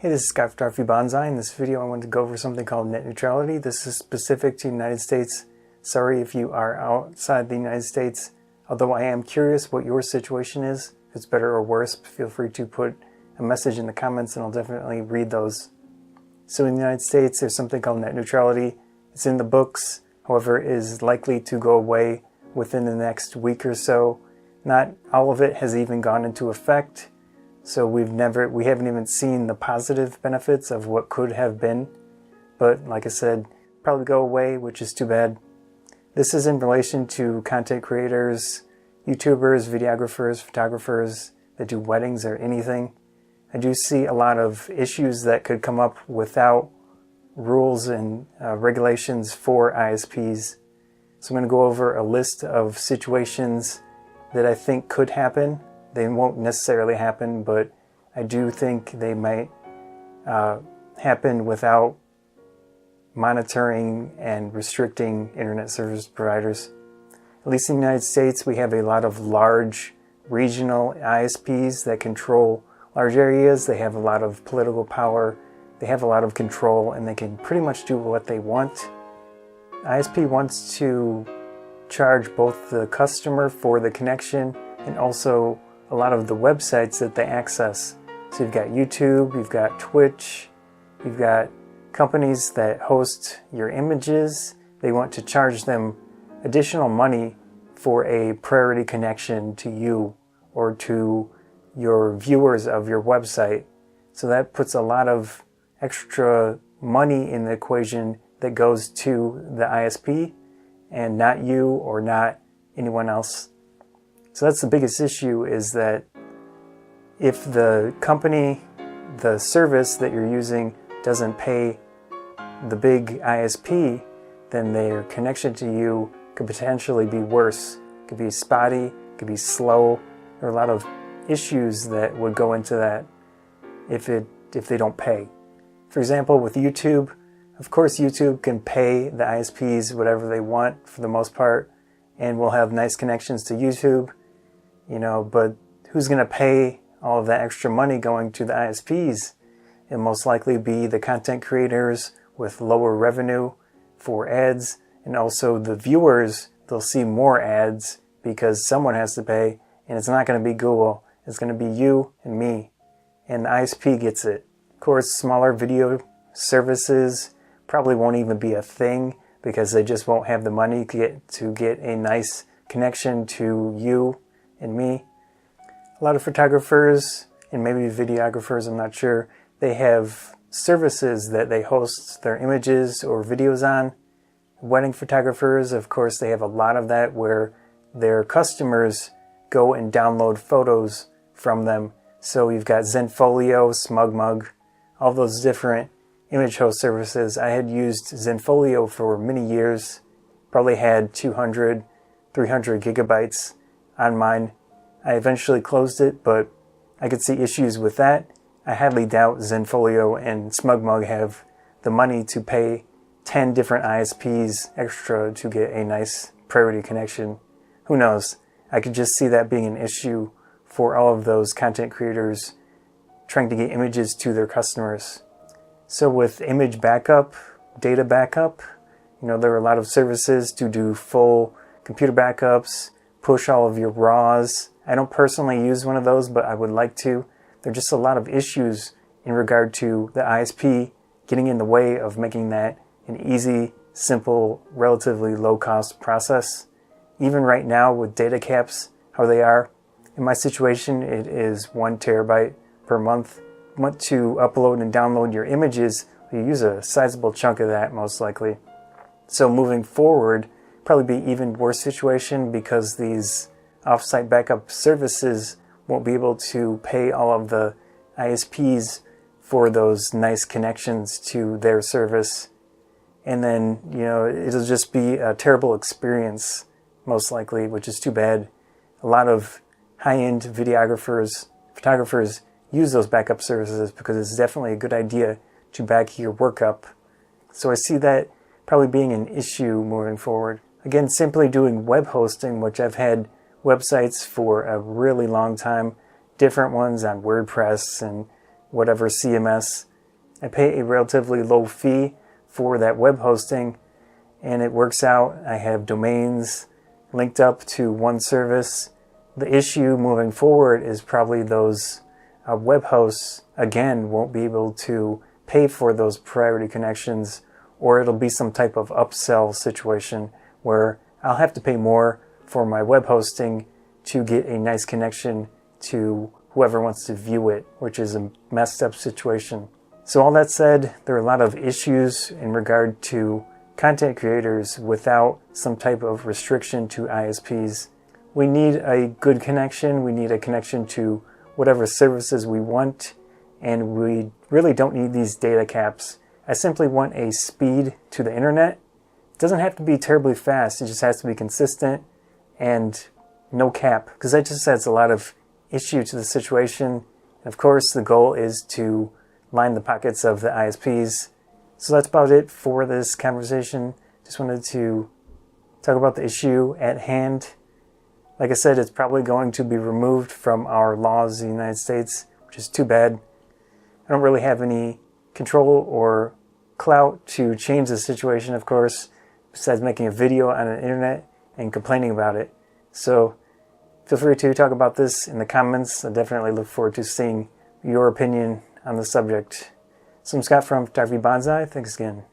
Hey, this is Scott Photography Bonsai. In this video I want to go over something called net neutrality. This is specific to the United States. Sorry if you are outside the United States. Although I am curious what your situation is. If it's better or worse, feel free to put a message in the comments and I'll definitely read those. So in the United States there's something called net neutrality. It's in the books, however it is likely to go away within the next week or so. Not all of it has even gone into effect. So we haven't even seen the positive benefits of what could have been. But like I said, probably go away, which is too bad. This is in relation to content creators, YouTubers, videographers, photographers that do weddings or anything. I do see a lot of issues that could come up without rules and regulations for ISPs. So I'm going to go over a list of situations that I think could happen. They won't necessarily happen, but I do think they might happen without monitoring and restricting internet service providers. At least in the United States, we have a lot of large regional ISPs that control large areas. They have a lot of political power. They have a lot of control, and they can pretty much do what they want. ISP wants to charge both the customer for the connection and also a lot of the websites that they access. So you've got YouTube, you've got Twitch, you've got companies that host your images. They want to charge them additional money for a priority connection to you or to your viewers of your website. So that puts a lot of extra money in the equation that goes to the ISP and not you or not anyone else. So that's the biggest issue, is that if the company, the service that you're using doesn't pay the big ISP, then their connection to you could potentially be worse. It could be spotty, it could be slow. There are a lot of issues that would go into that if they don't pay. For example, with YouTube, of course YouTube can pay the ISPs whatever they want for the most part, and we'll have nice connections to YouTube. But who's going to pay all of that extra money going to the ISPs? It'll most likely be the content creators with lower revenue for ads, and also the viewers. They'll see more ads because someone has to pay, and it's not going to be Google. It's going to be you and me, and the ISP gets it. Of course, smaller video services probably won't even be a thing because they just won't have the money to get a nice connection to you and me. A lot of photographers and maybe videographers, I'm not sure, they have services that they host their images or videos on. Wedding photographers, of course, they have a lot of that where their customers go and download photos from them. So you've got Zenfolio, SmugMug, all those different image host services. I had used Zenfolio for many years, probably had 200, 300 gigabytes on mine. I eventually closed it, but I could see issues with that. I highly doubt Zenfolio and SmugMug have the money to pay 10 different ISPs extra to get a nice priority connection. Who knows? I could just see that being an issue for all of those content creators trying to get images to their customers. So with image backup, data backup, there are a lot of services to do full computer backups, push all of your RAWs. I don't personally use one of those, but I would like to. There are just a lot of issues in regard to the ISP getting in the way of making that an easy, simple, relatively low-cost process. Even right now with data caps, how they are, in my situation it is 1 terabyte per month. Want to upload and download your images, you use a sizable chunk of that most likely. So moving forward, probably be even worse situation because these offsite backup services won't be able to pay all of the ISPs for those nice connections to their service. And then, it'll just be a terrible experience most likely, which is too bad. A lot of high-end videographers, photographers use those backup services because it's definitely a good idea to back your work up. So I see that probably being an issue moving forward. Again, simply doing web hosting, which I've had websites for a really long time, different ones on WordPress and whatever CMS. I pay a relatively low fee for that web hosting, and it works out. I have domains linked up to one service. The issue moving forward is probably those web hosts, again, won't be able to pay for those priority connections, or it'll be some type of upsell situation where I'll have to pay more for my web hosting to get a nice connection to whoever wants to view it, which is a messed up situation. So all that said, there are a lot of issues in regard to content creators without some type of restriction to ISPs. We need a good connection. We need a connection to whatever services we want, and we really don't need these data caps. I simply want a speed to the internet. It doesn't have to be terribly fast. It just has to be consistent and no cap, because that just adds a lot of issue to the situation. Of course, the goal is to line the pockets of the ISPs. So that's about it for this conversation. Just wanted to talk about the issue at hand. Like I said, it's probably going to be removed from our laws in the United States, which is too bad. I don't really have any control or clout to change the situation, of course, besides making a video on the internet and complaining about it. So feel free to talk about this in the comments. I definitely look forward to seeing your opinion on the subject. So I'm Scott from Photography Bonsai. Thanks again.